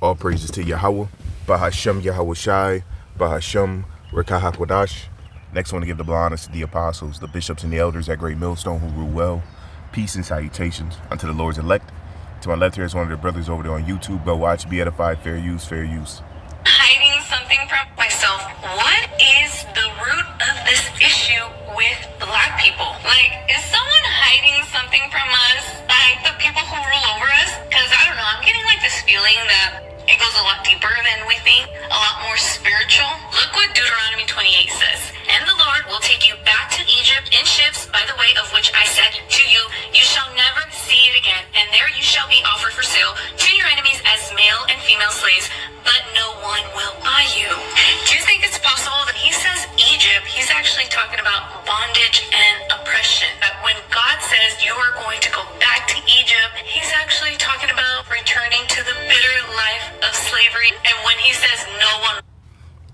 All praises to Yahawah, Bahasham, Yahawashi, Bahasham, Rekahakwadash. Next, I want to give the honors to the apostles, the bishops, and the elders at Great Millstone who rule well. Peace and salutations unto the Lord's elect. To my left here is one of the brothers over there on YouTube. Go watch, be edified, fair use, fair use. Hiding something from myself. What is the root of this issue with black people? Like, is someone hiding something from us? Like the people who rule over us? Because I don't know, I'm getting like this feeling that it goes a lot deeper than we think, a lot more spiritual. Look what Deuteronomy 28 says. And the Lord will take you back to Egypt in ships, by the way of which I said to you, you shall never see it again. And there you shall be offered for sale to your enemies as male and female slaves, but no one will buy you. Do you think it's possible that he says Egypt, he's actually talking about bondage and oppression? That when God says you are going to go back to Egypt, he's actually talking about returning to the bitter life of slavery. And when he says no one...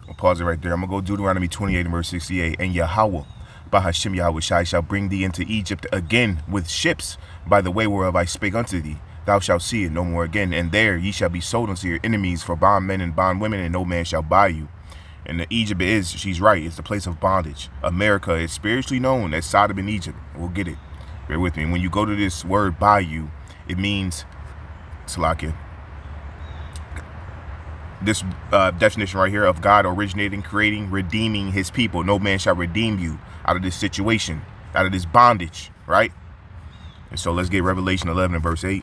I'll pause it right there. I'm going to go Deuteronomy 28 and verse 68. And Yahawah, Bahasham Yahawashi, shall bring thee into Egypt again with ships, by the way whereof I spake unto thee. Thou shalt see it no more again. And there ye shall be sold unto your enemies for bondmen and bondwomen, and no man shall buy you. And the Egypt is, she's right, it's the place of bondage. America is spiritually known as Sodom and Egypt. We'll get it. Bear with me. When you go to this word buy you, it means, Salakia, this definition right here of God originating, creating, redeeming his people. No man shall redeem you out of this situation, out of this bondage, right? And so let's get Revelation 11 and verse 8.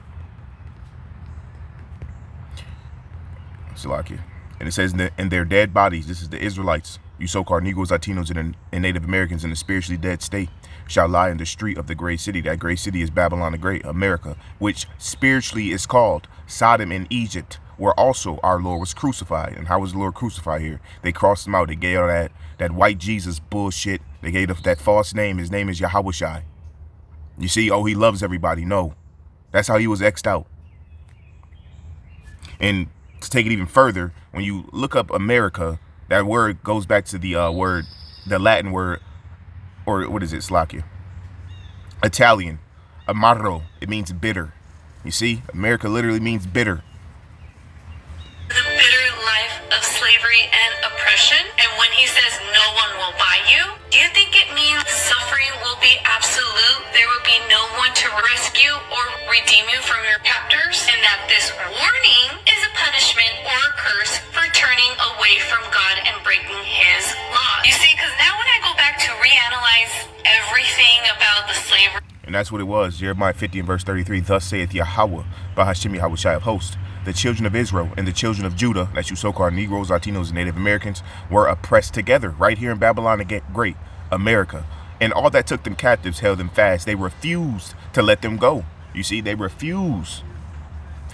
Salakia. And it says, in their dead bodies, this is the Israelites, you so-called Negroes, Latinos, and Native Americans in the spiritually dead state, shall lie in the street of the great city. That great city is Babylon the Great, America, which spiritually is called Sodom and Egypt, where also our Lord was crucified. And how was the Lord crucified here? They crossed him out. They gave out that white Jesus bullshit. They gave that false name. His name is Yahawashi. You see, oh, he loves everybody. No, that's how he was X'd out. And to take it even further, when you look up America, that word goes back to the the Latin word, or what is it, Slakia? Italian, amaro. It means bitter. You see, America literally means bitter. The bitter life of slavery and oppression. And when he says no one will buy you, do you think it means suffering will be absolute? There will be no one to rescue or redeem you from your captors? And that this warning is a punishment or a curse for turning away from God and breaking his law. You see, because now when I go back to reanalyze everything about the slavery. And that's what it was. Jeremiah 50 and verse 33. Thus saith Yahawah, Bahasham Yahawashi of hosts. The children of Israel and the children of Judah, that's you so-called Negroes, Latinos, and Native Americans, were oppressed together right here in Babylon the Great, America. And all that took them captives held them fast. They refused to let them go. You see, they refuse.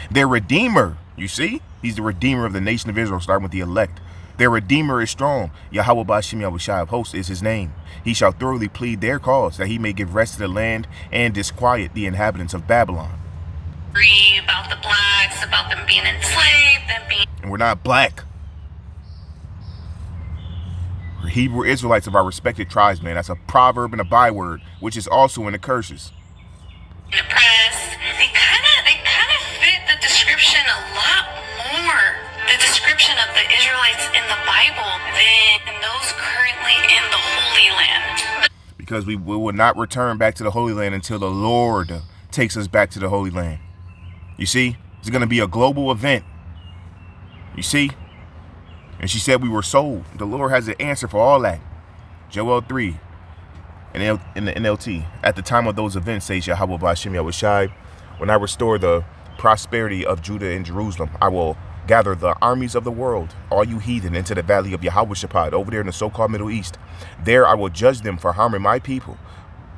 Their Redeemer, you see, he's the Redeemer of the nation of Israel, starting with the elect. Their Redeemer is strong. Yahawah Bahasham Yahawashi of hosts is his name. He shall thoroughly plead their cause, that he may give rest to the land and disquiet the inhabitants of Babylon. About the blacks, about them being enslaved, them being... And we're not black. We're Hebrew Israelites of our respected tribes, man. That's a proverb and a byword, which is also in the curses. Oppressed. They kind of fit the description a lot more, the description of the Israelites in the Bible, than those currently in the Holy Land. Because we will not return back to the Holy Land until the Lord takes us back to the Holy Land. You see, it's going to be a global event. You see? And she said we were sold. The Lord has an answer for all that. Joel 3 and in the NLT. At the time of those events, says Yahawah Bahasham Yahawashi, when I restore the prosperity of Judah and Jerusalem, I will gather the armies of the world, all you heathen, into the valley of Yahawashi, over there in the so-called Middle East. There I will judge them for harming my people,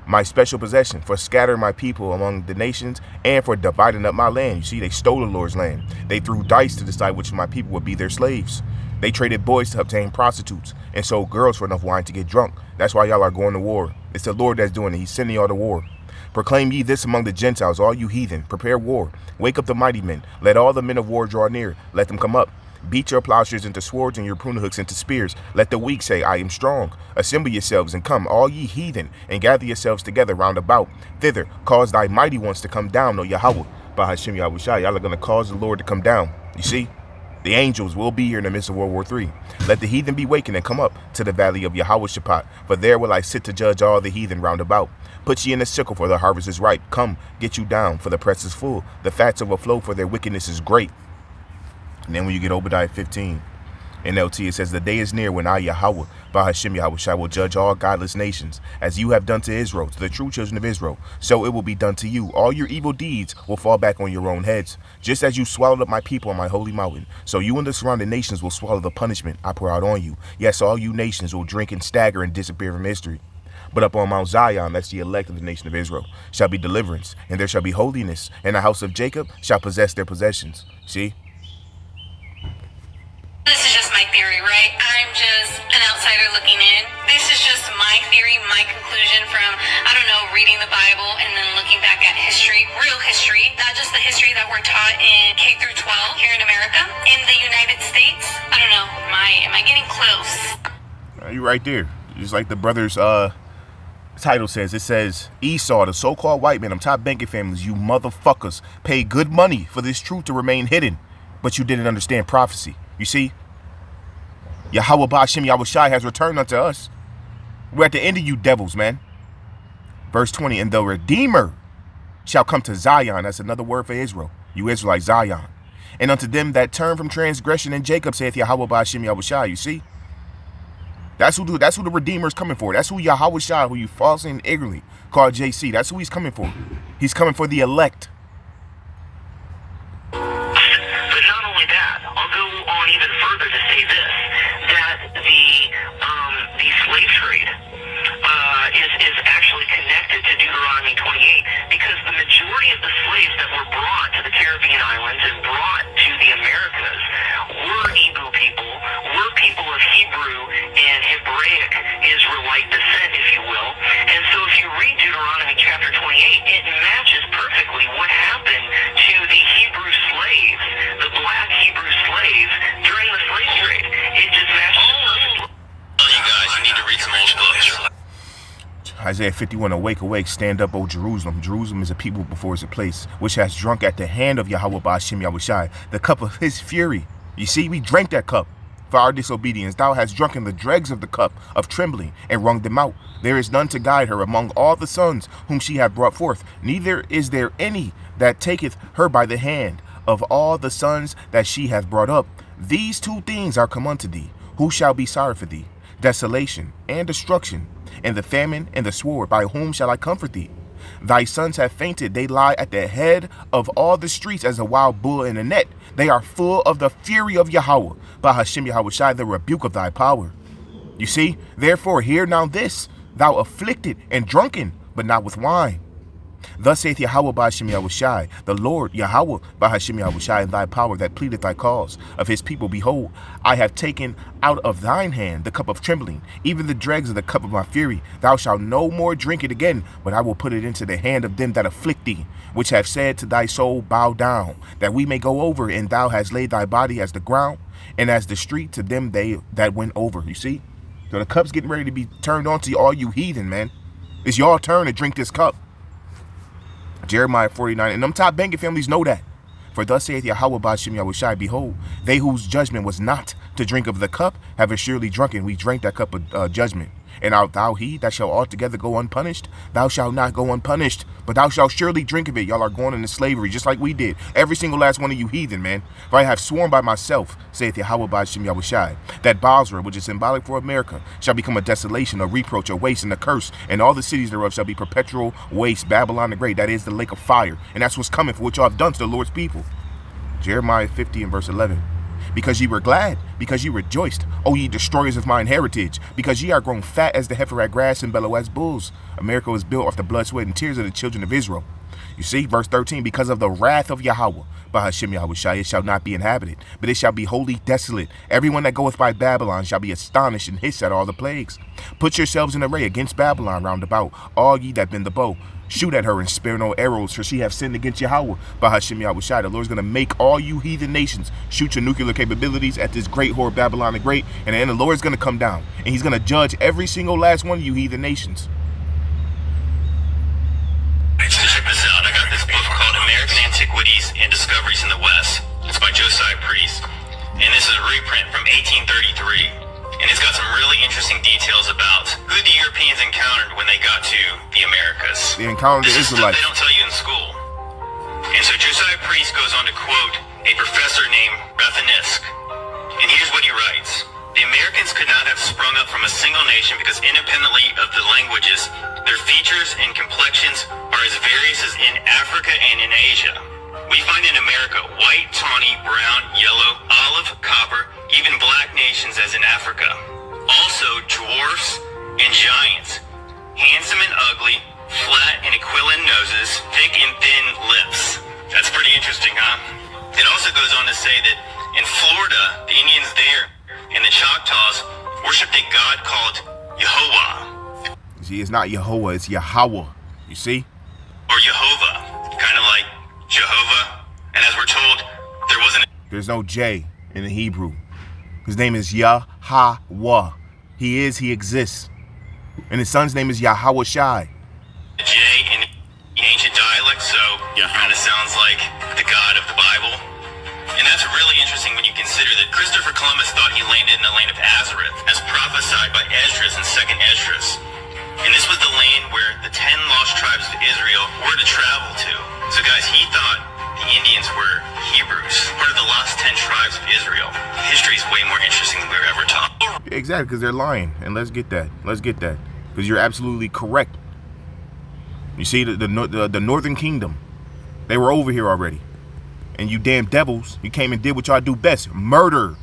my special possession, for scattering my people among the nations, and for dividing up my land. You see, they stole the Lord's land. They threw dice to decide which of my people would be their slaves. They traded boys to obtain prostitutes and sold girls for enough wine to get drunk. That's why y'all are going to war. It's the Lord that's doing it. He's sending y'all to war. Proclaim ye this among the Gentiles, all you heathen. Prepare war. Wake up the mighty men. Let all the men of war draw near. Let them come up. Beat your plowshares into swords and your pruning hooks into spears. Let the weak say, I am strong. Assemble yourselves and come, all ye heathen, and gather yourselves together round about. Thither, cause thy mighty ones to come down, O Yahawah. Bahasham Yahawashi, y'all are going to cause the Lord to come down. You see? The angels will be here in the midst of World War III. Let the heathen be wakened and come up to the valley of Yahawashi, for there will I sit to judge all the heathen round about. Put ye in the sickle, for the harvest is ripe. Come, get you down, for the press is full. The fats overflow, for their wickedness is great. And then when you get Obadiah 15, NLT, it says, the day is near when I, Yahawah, Bahasham Yahawashi, will judge all godless nations, as you have done to Israel, to the true children of Israel. So it will be done to you. All your evil deeds will fall back on your own heads, just as you swallowed up my people on my holy mountain. So you and the surrounding nations will swallow the punishment I pour out on you. Yes, all you nations will drink and stagger and disappear from history. But up on Mount Zion, that's the elect of the nation of Israel, shall be deliverance, and there shall be holiness, and the house of Jacob shall possess their possessions. See? This is just my theory, right? I'm just an outsider looking in. This is just my theory, my conclusion from, I don't know, reading the Bible and then looking back at history, real history, not just the history that we're taught in K through 12 here in America, in the United States. I don't know, am I getting close? You're right there. Just like the brother's title says, it says, Esau, the so-called white man, them top banking families, you motherfuckers, pay good money for this truth to remain hidden, but you didn't understand prophecy. You see, Yahawah Bahasham Yahawashi has returned unto us. We're at the end of you devils, man. Verse 20, and the Redeemer shall come to Zion. That's another word for Israel. You Israelites, Zion. And unto them that turn from transgression in Jacob, saith Yahawah Bahasham Yahawashi. You see? That's who the Redeemer is coming for. That's who Yahawashi, who you falsely and ignorantly call JC. That's who he's coming for. He's coming for the elect. Even further to say this, that the slave trade is actually connected to Deuteronomy 28, because the majority of the slaves that were brought to the Caribbean islands and brought to the Americas were Hebrew people, were people of Hebrew and Hebraic Israelite descent, if you will. And so if you read Deuteronomy chapter 28, it matches perfectly what happened to the Hebrew slaves, the black Hebrew slaves, during the slave trade. It just matches perfectly. Oh, you guys, you need to read some old books. Isaiah 51, awake, awake, stand up, O Jerusalem. Jerusalem is a people before it's a place, which has drunk at the hand of Yahawah Bahasham Yahawashi, the cup of his fury. You see, we drank that cup for our disobedience. Thou hast drunken the dregs of the cup of trembling, and wrung them out. There is none to guide her among all the sons whom she hath brought forth, neither is there any that taketh her by the hand of all the sons that she hath brought up. These two things are come unto thee. Who shall be sorry for thee? Desolation and destruction, and the famine and the sword. By whom shall I comfort thee? Thy sons have fainted. They lie at the head of all the streets as a wild bull in a net. They are full of the fury of Yahawah, Bahasham Yahawashi, the rebuke of thy power. You see, therefore hear now this, thou afflicted and drunken, but not with wine. Thus saith Yahawah Bahasham Yahawashi, the Lord Yahawah Bahasham Yahawashi, in thy power that pleadeth thy cause of his people. Behold, I have taken out of thine hand the cup of trembling, even the dregs of the cup of my fury. Thou shalt no more drink it again, but I will put it into the hand of them that afflict thee, which have said to thy soul, bow down, that we may go over. And thou hast laid thy body as the ground, and as the street to them that went over. You see? So the cup's getting ready to be turned on to all you heathen, man. It's your turn to drink this cup. Jeremiah 49, and them top banking families know that. For thus saith Yahawah Bahasham Yahawashi, behold, they whose judgment was not to drink of the cup have assuredly drunken. We drank that cup of judgment. And art thou he that shall altogether go unpunished? Thou shalt not go unpunished, but thou shalt surely drink of it. Y'all are going into slavery, just like we did. Every single last one of you heathen, man. For I have sworn by myself, saith Yahawah Bahasham Yahawashi, that Basra, which is symbolic for America, shall become a desolation, a reproach, a waste, and a curse. And all the cities thereof shall be perpetual waste. Babylon the Great, that is the lake of fire. And that's what's coming for what y'all have done to the Lord's people. Jeremiah 50 and verse 11. Because ye were glad, because ye rejoiced, O ye destroyers of mine heritage, because ye are grown fat as the heifer at grass and bellow as bulls. America was built off the blood, sweat, and tears of the children of Israel. You see, verse 13, because of the wrath of Yahawah, Bahasham Yahawashi, it shall not be inhabited, but it shall be wholly desolate. Everyone that goeth by Babylon shall be astonished and hiss at all the plagues. Put yourselves in array against Babylon round about, all ye that bend the bow. Shoot at her and spare no arrows, for she have sinned against Yahawah, Bahasham Yahawashi. The Lord's going to make all you heathen nations shoot your nuclear capabilities at this great whore Babylon the Great, and then the Lord's going to come down, and he's going to judge every single last one of you heathen nations. Check this out. I got this book called American Antiquities and Discoveries in the West. It's by Josiah Priest. reprint from 1833, and it's got some really interesting details about who the Europeans encountered when they got to the Americas. They encountered the This is stuff Israelites. they don't tell you in school. And so Josiah Priest goes on to quote a professor named Rathenisk, and here's what he writes. The Americans could not have sprung up from a single nation because independently of the languages, their features and complexions are as various as in Africa and in Asia. We find in America white, tawny, brown, yellow, olive, copper, even black nations as in Africa. Also dwarfs and giants, handsome and ugly, flat and aquiline noses, thick and thin lips. That's pretty interesting, huh? It also goes on to say that in Florida, the Indians there and the Choctaws worshipped a god called Yahawah. See, it's not Yahawah, it's Yahawah. You see? Or Yahovah, kind of like Jehovah. And as we're told, there wasn't There's no J in the Hebrew. His name is Yahawah. He exists. And his son's name is Yahawashi. a J in ancient dialect, so kind of sounds like the God of the Bible. And that's really interesting when you consider that Christopher Columbus thought he landed in the land of Azareth, as prophesied by Esdras in 2nd Esdras. And this was the land where the 10 lost tribes of Israel were to travel to. So guys, he thought the Indians were Hebrews, part of the lost 10 tribes of Israel. History is way more interesting than we were ever taught. Exactly, because they're lying. And let's get that. Because you're absolutely correct. You see, the Northern Kingdom, they were over here already. And you damn devils, you came and did what y'all do best, murder.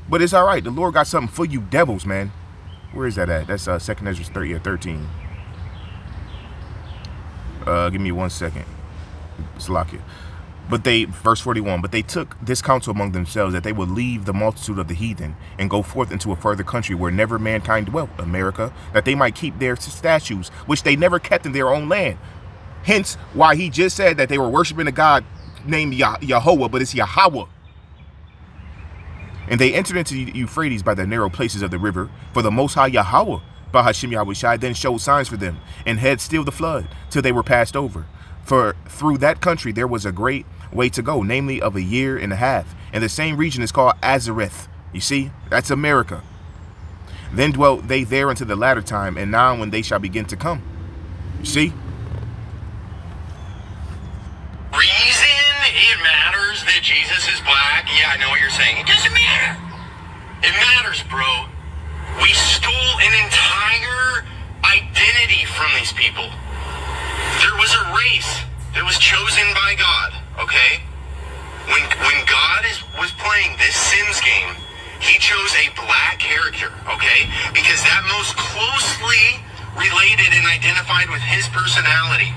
But it's all right. The Lord got something for you devils, man. Where is that at? That's 2nd Ezra 13. Give me 1 second. Salakia. But they, verse 41, but they took this counsel among themselves that they would leave the multitude of the heathen and go forth into a further country where never mankind dwelt, America, that they might keep their statues, which they never kept in their own land. Hence why he just said that they were worshiping a God named Yahawah, but it's Yahawah. And they entered into Euphrates by the narrow places of the river, for the Most High Yahawah, Bahasham Yahawashi, then showed signs for them, and had stilled the flood, till they were passed over. For through that country there was a great way to go, namely of a year and a half, and the same region is called Azareth. You see, that's America. Then dwelt they there unto the latter time, and now when they shall begin to come. You see? Reason it matters that Jesus is black? Yeah, I know what you're saying. It doesn't matter. It matters, bro. We stole an entire identity from these people. There was a race that was chosen by God, okay? When God was playing this sins game, he chose a black character, okay? Because that most closely related and identified with his personality.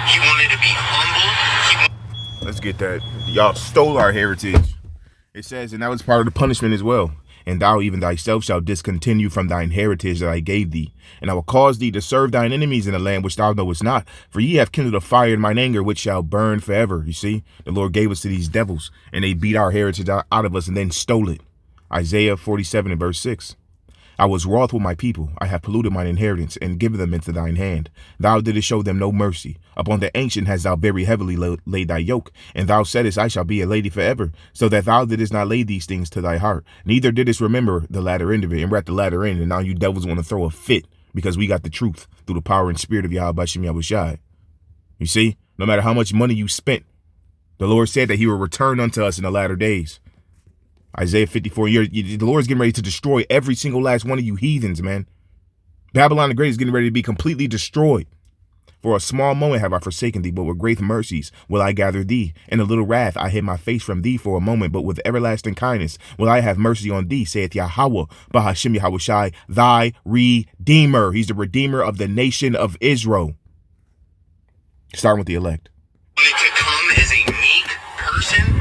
He wanted to be humble. Let's get that. Y'all stole our heritage. It says, and that was part of the punishment as well. And thou even thyself shalt discontinue from thine heritage that I gave thee. And I will cause thee to serve thine enemies in a land which thou knowest not. For ye have kindled a fire in mine anger, which shall burn forever. You see, the Lord gave us to these devils, and they beat our heritage out of us and then stole it. Isaiah 47 and verse 6. I was wroth with my people. I have polluted mine inheritance and given them into thine hand. Thou didst show them no mercy. Upon the ancient hast thou very heavily laid thy yoke. And thou saidst, I shall be a lady forever. So that thou didst not lay these things to thy heart. Neither didst remember the latter end of it. And we're at the latter end. And now you devils want to throw a fit because we got the truth through the power and spirit of Yahawashi. You see, no matter how much money you spent, the Lord said that he will return unto us in the latter days. Isaiah 54, the Lord's getting ready to destroy every single last one of you heathens, man. Babylon the Great is getting ready to be completely destroyed. For a small moment have I forsaken thee, but with great mercies will I gather thee. In a little wrath I hid my face from thee for a moment, but with everlasting kindness will I have mercy on thee, saith Yahawah, Bahasham Yahawashi, thy Redeemer. He's the Redeemer of the nation of Israel. Starting with the elect. To come as a meek person.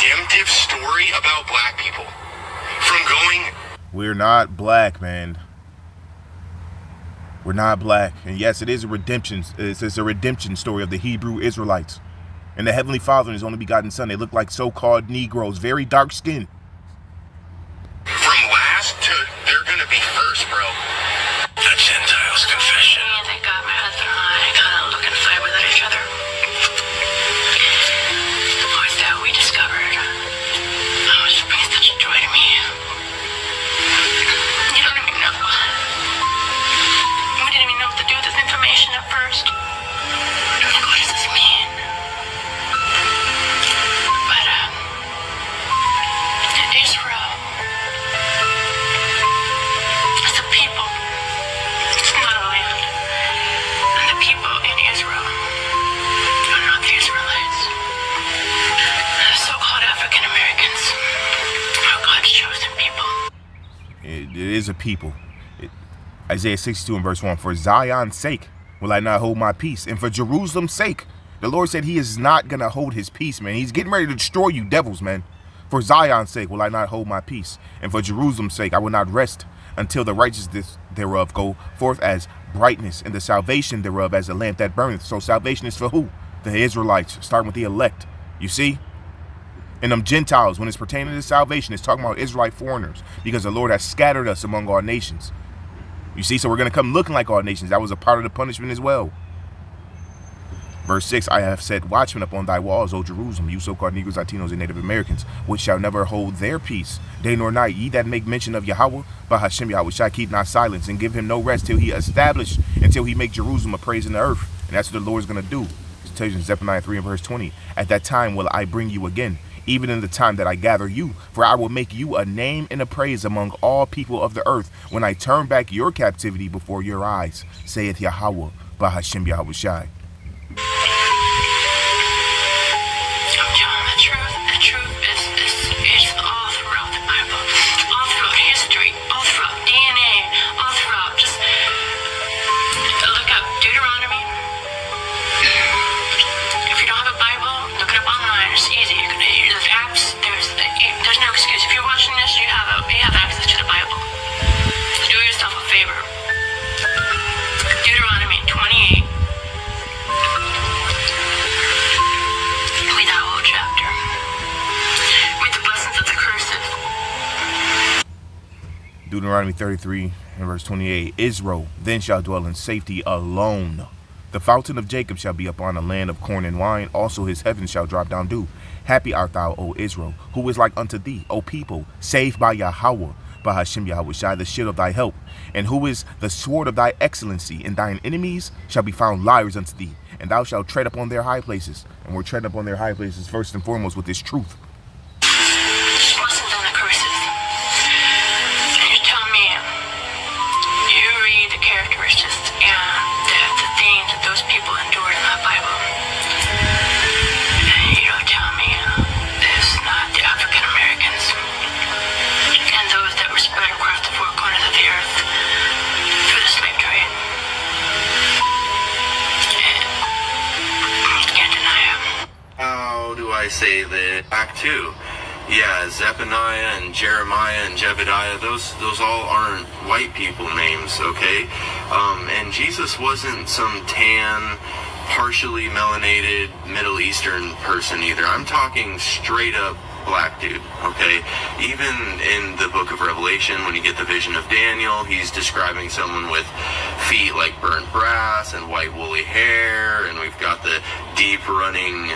Redemptive story about black people from going. We're not black, man. We're not black. And yes, it is a redemption. It's a redemption story of the Hebrew Israelites and the Heavenly Father and his only begotten Son. They look like so-called Negroes, very dark skinned. From last to they're gonna be first, bro. The Gentiles confession. Thank God my husband and I kind of look and fight with each other. is a people. Isaiah 62 and verse 1. For Zion's sake will I not hold my peace, and for Jerusalem's sake, the Lord said he is not going to hold his peace, man. He's getting ready to destroy you devils, man. For Zion's sake will I not hold my peace, and for Jerusalem's sake I will not rest until the righteousness thereof go forth as brightness, and the salvation thereof as a lamp that burneth. So salvation is for who? The Israelites, starting with the elect. You see? And them Gentiles, when it's pertaining to salvation, it's talking about Israelite foreigners, because the Lord has scattered us among our nations. You see, so we're going to come looking like our nations. That was a part of the punishment as well. Verse 6, I have set watchmen upon thy walls, O Jerusalem, you so-called Negroes, Latinos, and Native Americans, which shall never hold their peace, day nor night. Ye that make mention of Yahawah, Bahasham, Yahawashi, keep not silence, and give him no rest till he establish, until he make Jerusalem a praise in the earth. And that's what the Lord's going to do. It tells you in Zephaniah 3 and verse 20, at that time will I bring you again, even in the time that I gather you, for I will make you a name and a praise among all people of the earth, when I turn back your captivity before your eyes, saith Yahawah, Bahasham, Yahawashi. You have access to the Bible. Do yourself a favor. Deuteronomy 28. Read that whole chapter. Read the blessings of the curses. Deuteronomy 33 and verse 28. Israel then shall dwell in safety alone. The fountain of Jacob shall be upon a land of corn and wine. Also his heavens shall drop down dew. Happy art thou, O Israel, who is like unto thee, O people, saved by Yahawah, Bahasham, Yahawashi, the shield of thy help, and who is the sword of thy excellency, and thine enemies shall be found liars unto thee, and thou shalt tread upon their high places. And we're treading upon their high places first and foremost with this truth. Blessings and the curses. And you tell me, you read the characteristics and the things that those people endured in that Bible. I say that Act 2, yeah, Zephaniah and Jeremiah and Jebediah, those all aren't white people names, okay? And Jesus wasn't some tan, partially melanated Middle Eastern person either. I'm talking straight up black dude, okay? Even in the book of Revelation, when you get the vision of Daniel, he's describing someone with feet like burnt brass and white woolly hair, and we've got the deep running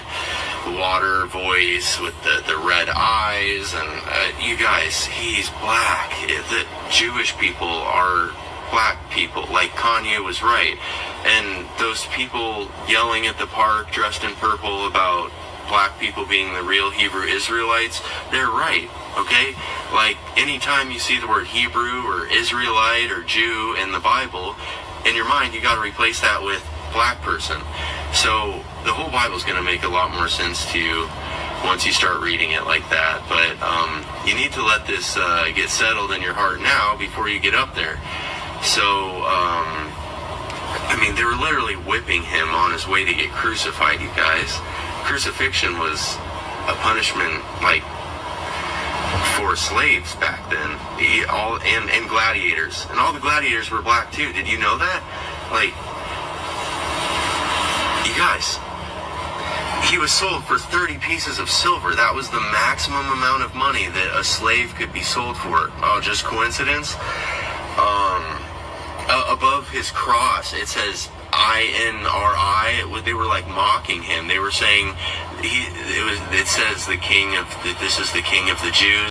water voice with the red eyes, and you guys, he's black. The Jewish people are black people, like Kanye was right. And those people yelling at the park dressed in purple about black people being the real Hebrew Israelites, they're right, okay? Like, anytime you see the word Hebrew or Israelite or Jew in the Bible, in your mind you got to replace that with black person. So the whole Bible's going to make a lot more sense to you once you start reading it like that. But you need to let this get settled in your heart now before you get up there. So, I mean, they were literally whipping him on his way to get crucified, you guys. Crucifixion was a punishment, like, for slaves back then. And gladiators. And all the gladiators were black, too. Did you know that? Like, you guys, he was sold for 30 pieces of silver. That was the maximum amount of money that a slave could be sold for. Oh, just coincidence? Above his cross, it says INRI. They were like mocking him. They were saying it says this is the king of the Jews.